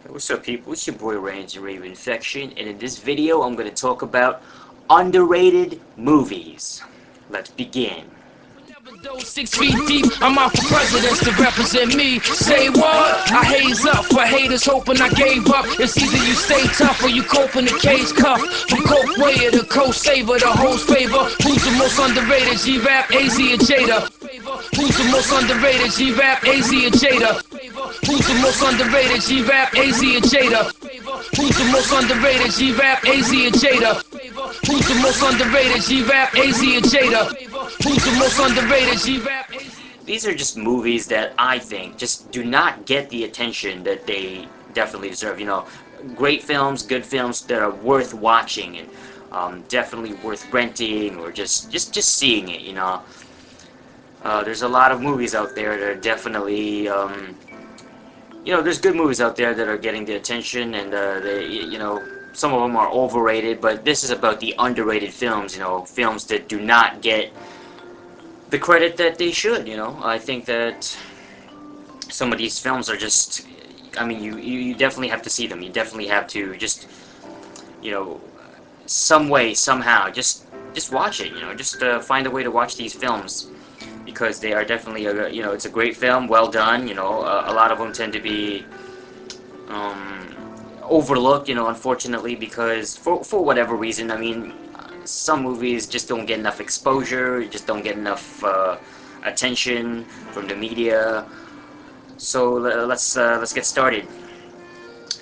Hey, what's up, people? It's your boy RantNRavinFection, and in this video, I'm going to talk about underrated movies. Let's begin. 6 feet deep, I'm out for presidents to represent me. Say what? I haze up for haters hoping I gave up. It's either you stay tough or you cope in the cage cuff. From coke wayer to co-saver, the host favor. Who's the most underrated? G-Rap, A.B.Z, and Jada. Who's the most underrated? G-Rap, A.B.Z, and Jada. Who's the most underrated? G-Rap, A.B.Z, and Jada. Who's the most underrated? G-Rap, A.B.Z, and Jada. Who's the most underrated? G-Rap, A.B.Z, and Jada. Who's the most underrated? G-Rap, A.B.Z. These are just movies that I think just do not get the attention that they definitely deserve. Great films, good films that are worth watching and definitely worth renting or just seeing it. There's a lot of movies out there that are definitely there's good movies out there that are getting the attention, and some of them are overrated, but this is about the underrated films, films that do not get the credit that they should. I think that some of these films are just, you definitely have to see them. You definitely have to just, some way, somehow, just watch it, just find a way to watch these films, because they are definitely, it's a great film, well done. A lot of them tend to be overlooked, unfortunately, because for whatever reason. Some movies just don't get enough exposure, just don't get enough attention from the media. So let's get started.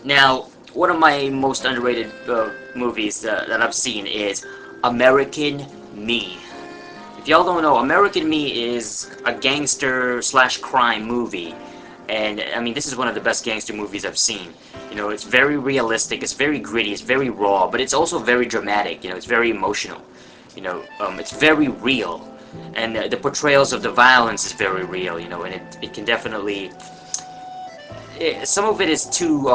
Now, one of my most underrated movies that I've seen is American Me. If y'all don't know, American Me is a gangster slash crime movie, and this is one of the best gangster movies I've seen. It's very realistic, it's very gritty, it's very raw, but it's also very dramatic. It's very emotional. It's very real, and the portrayals of the violence is very real. And it can definitely. Some of it is too.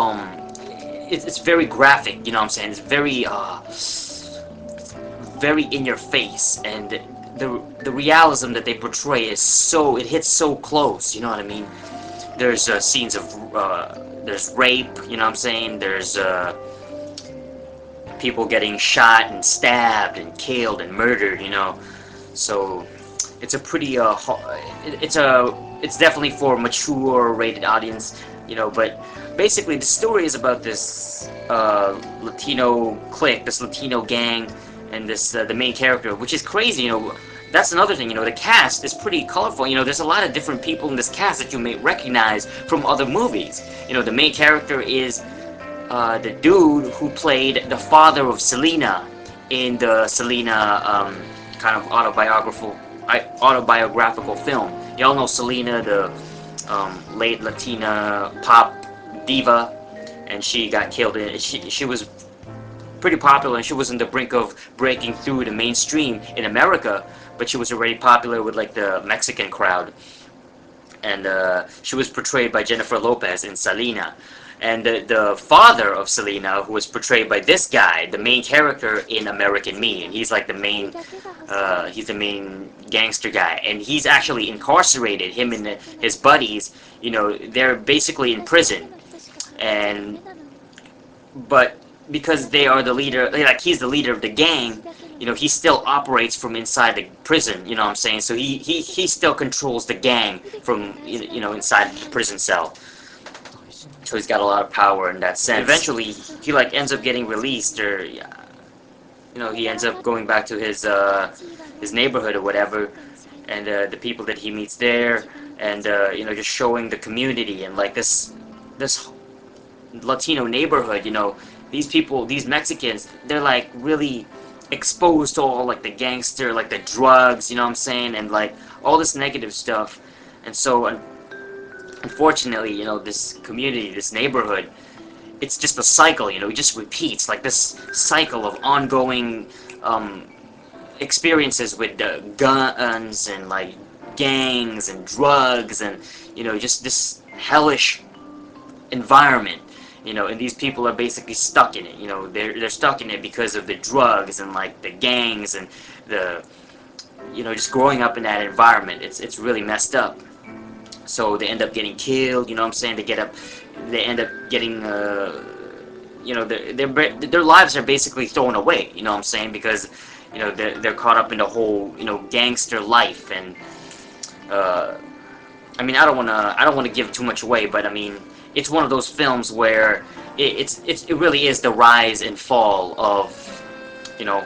It's very graphic. What I'm saying? It's very in your face, and the realism that they portray is it hits so close. You know what I mean? There's scenes of there's rape. There's people getting shot and stabbed and killed and murdered. So it's a pretty it's definitely for a mature rated audience. But basically the story is about this Latino clique, this Latino gang, and this the main character, which is crazy. That's another thing. The cast is pretty colorful. There's a lot of different people in this cast that you may recognize from other movies. The main character is the dude who played the father of Selena in the Selena kind of autobiographical film. Y'all know Selena, the late Latina pop diva, and she got killed. She was pretty popular, and she was on the brink of breaking through the mainstream in America, but she was already popular with like the Mexican crowd, and she was portrayed by Jennifer Lopez in Selena. And the father of Selena, who was portrayed by this guy, the main character in American Me, and he's like he's the main gangster guy, and he's actually incarcerated. Him and his buddies, they're basically in prison, but because they are the leader, like he's the leader of the gang, he still operates from inside the prison. You know what I'm saying? So he still controls the gang from inside the prison cell. So he's got a lot of power in that sense. Eventually, he ends up getting released, or he ends up going back to his neighborhood or whatever, and the people that he meets there, and just showing the community and like this Latino neighborhood. These people, these Mexicans, they're like really exposed to all like the gangster, like the drugs, and like all this negative stuff. And so unfortunately, this community, this neighborhood, it's just a cycle. It just repeats, like this cycle of ongoing experiences with guns and like gangs and drugs, and just this hellish environment. And these people are basically stuck in it. They're stuck in it because of the drugs and like the gangs and the just growing up in that environment. It's really messed up. so they end up getting killed. You know what I'm saying? They end up getting their lives are basically thrown away. You know what I'm saying? Because they're caught up in the whole gangster life. And uh, I mean, I don't wanna give too much away, but I mean, it's one of those films where it really is the rise and fall of you know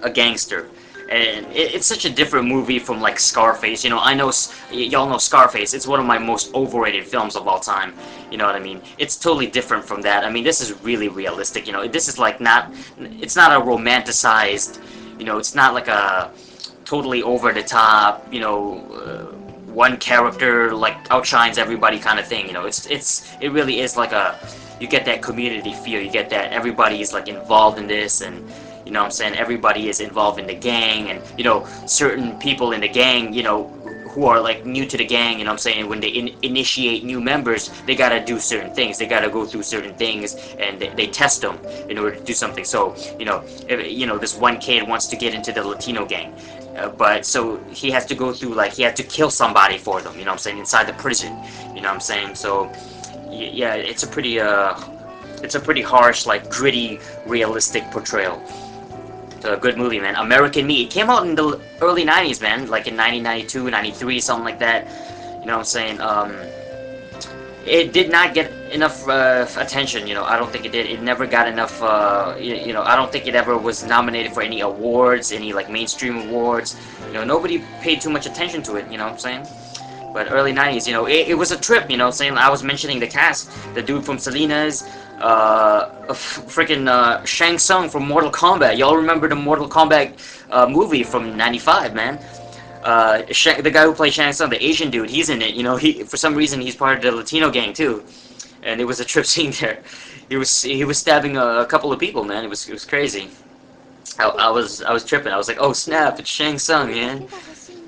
a gangster. And it's such a different movie from like Scarface. I know y'all know Scarface. It's one of my most overrated films of all time. You know what I mean? It's totally different from that. I mean, this is really realistic. This is like not. It's not a romanticized. It's not like a totally over the top. One character like outshines everybody kind of thing. It really is like you get that community feel. You get that everybody is like involved in this. And you know what I'm saying? Everybody is involved in the gang. And certain people in the gang, who are like new to the gang, what I'm saying? When they initiate new members, they gotta do certain things. They gotta go through certain things, and they test them in order to do something. So this one kid wants to get into the Latino gang, but so he has to go through, like, he has to kill somebody for them. What I'm saying? Inside the prison. What I'm saying? So yeah, it's a pretty harsh, like gritty, realistic portrayal. It's a good movie, man. American Me. It came out in the early 90s, man. Like in 1992, 93, something like that. You know what I'm saying? It did not get enough attention. I don't think it did. It never got enough. I don't think it ever was nominated for any awards, any like mainstream awards. Nobody paid too much attention to it. You know what I'm saying? But early 90s, it was a trip. You know what I'm saying? I was mentioning the cast. The dude from Salinas. Freaking Shang Tsung from Mortal Kombat. Y'all remember the Mortal Kombat movie from '95, man? The guy who played Shang Tsung, the Asian dude, he's in it. He, for some reason, he's part of the Latino gang too, and it was a trip seeing there. He was stabbing a couple of people, man. It was crazy. I was tripping. I was like, oh snap, it's Shang Tsung, man.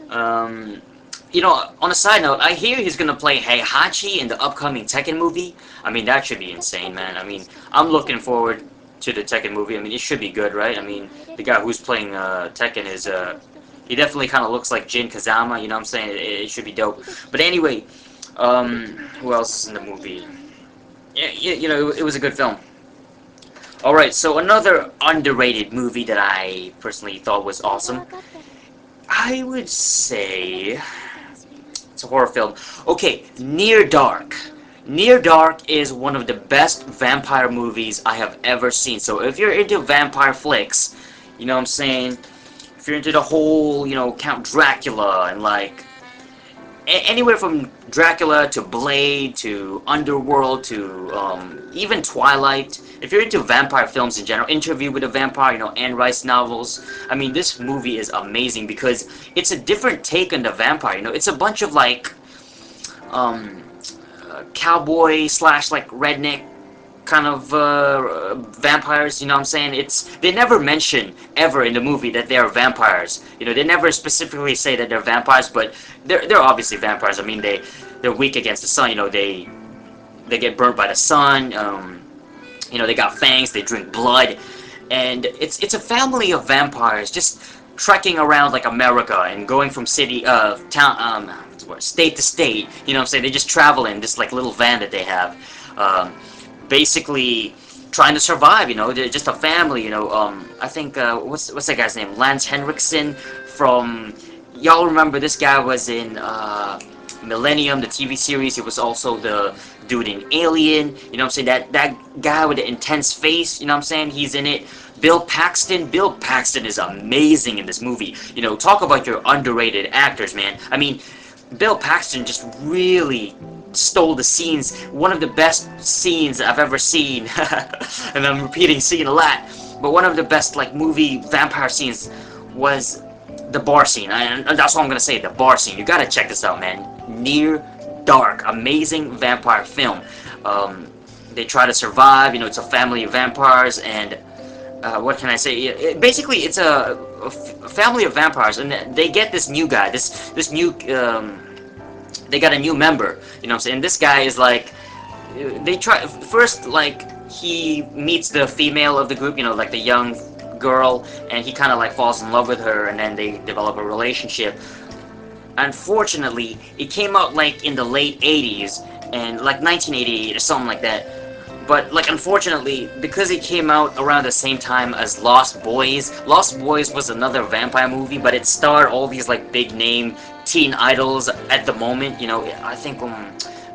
On a side note, I hear he's gonna play Heihachi in the upcoming Tekken movie. I mean, that should be insane, man. I mean, I'm looking forward to the Tekken movie. I mean, it should be good, right? I mean, the guy who's playing Tekken is, he definitely kind of looks like Jin Kazama, you know what I'm saying? It should be dope. But anyway, who else is in the movie? Yeah, it was a good film. Alright, so another underrated movie that I personally thought was awesome, I would say it's a horror film. Okay, Near Dark. Near Dark is one of the best vampire movies I have ever seen. So if you're into vampire flicks, you know what I'm saying? If you're into the whole, Count Dracula and like anywhere from Dracula to Blade to Underworld to even Twilight. If you're into vampire films in general, Interview with a Vampire, Anne Rice novels. I mean, this movie is amazing because it's a different take on the vampire. It's a bunch of like cowboy slash like redneck kind of vampires. You know what I'm saying? They never mention ever in the movie that they are vampires. They never specifically say that they're vampires, but they're obviously vampires. I mean, they're weak against the sun. They get burnt by the sun. They got fangs. They drink blood, and it's a family of vampires just trekking around like America and going from state to state. You know what I'm saying? They just travel in this like little van that they have. Basically trying to survive. They're just a family. I think what's that guy's name? Lance Henriksen from. Y'all remember this guy was in Millennium, the TV series. He was also the dude in Alien. You know what I'm saying? That guy with the intense face. You know what I'm saying? He's in it. Bill Paxton. Bill Paxton is amazing in this movie. Talk about your underrated actors, man. I mean, Bill Paxton just really stole the scenes. One of the best scenes I've ever seen. And I'm repeating scene a lot. But one of the best like movie vampire scenes was the bar scene. And that's what I'm gonna say, the bar scene. You gotta check this out, man. Near Dark. Amazing vampire film. They try to survive. It's a family of vampires, and what can I say? Basically, it's a family of vampires, and they get this new guy. This new they got a new member. You know what I'm saying? This guy is like, they try first, like he meets the female of the group, like the young girl, and he kind of like falls in love with her, and then they develop a relationship. unfortunately, it came out like in the late 80s and like 1988 or something like that. But like unfortunately, because it came out around the same time as Lost Boys, Lost Boys was another vampire movie, but it starred all these like big name teen idols at the moment. You know, I think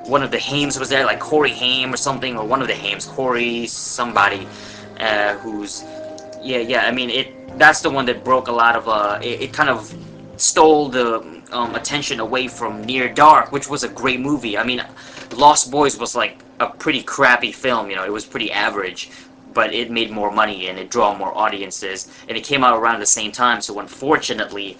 one of the Hames was there, like Corey Haim or something, or one of the Hames, Corey somebody, who's yeah. I mean, that's the one that broke a lot of it kind of stole the attention away from Near Dark, which was a great movie. I mean, Lost Boys was like a pretty crappy film. You know, it was pretty average, but it made more money and it drew more audiences, and it came out around the same time. So unfortunately,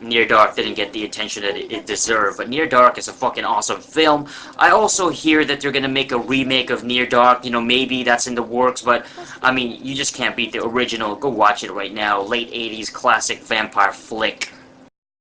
Near Dark didn't get the attention that it deserved. But Near Dark is a fucking awesome film. I also hear that they're gonna make a remake of Near Dark. You know, maybe that's in the works, but I mean, you just can't beat the original. Go watch it right now. Late '80s classic vampire flick.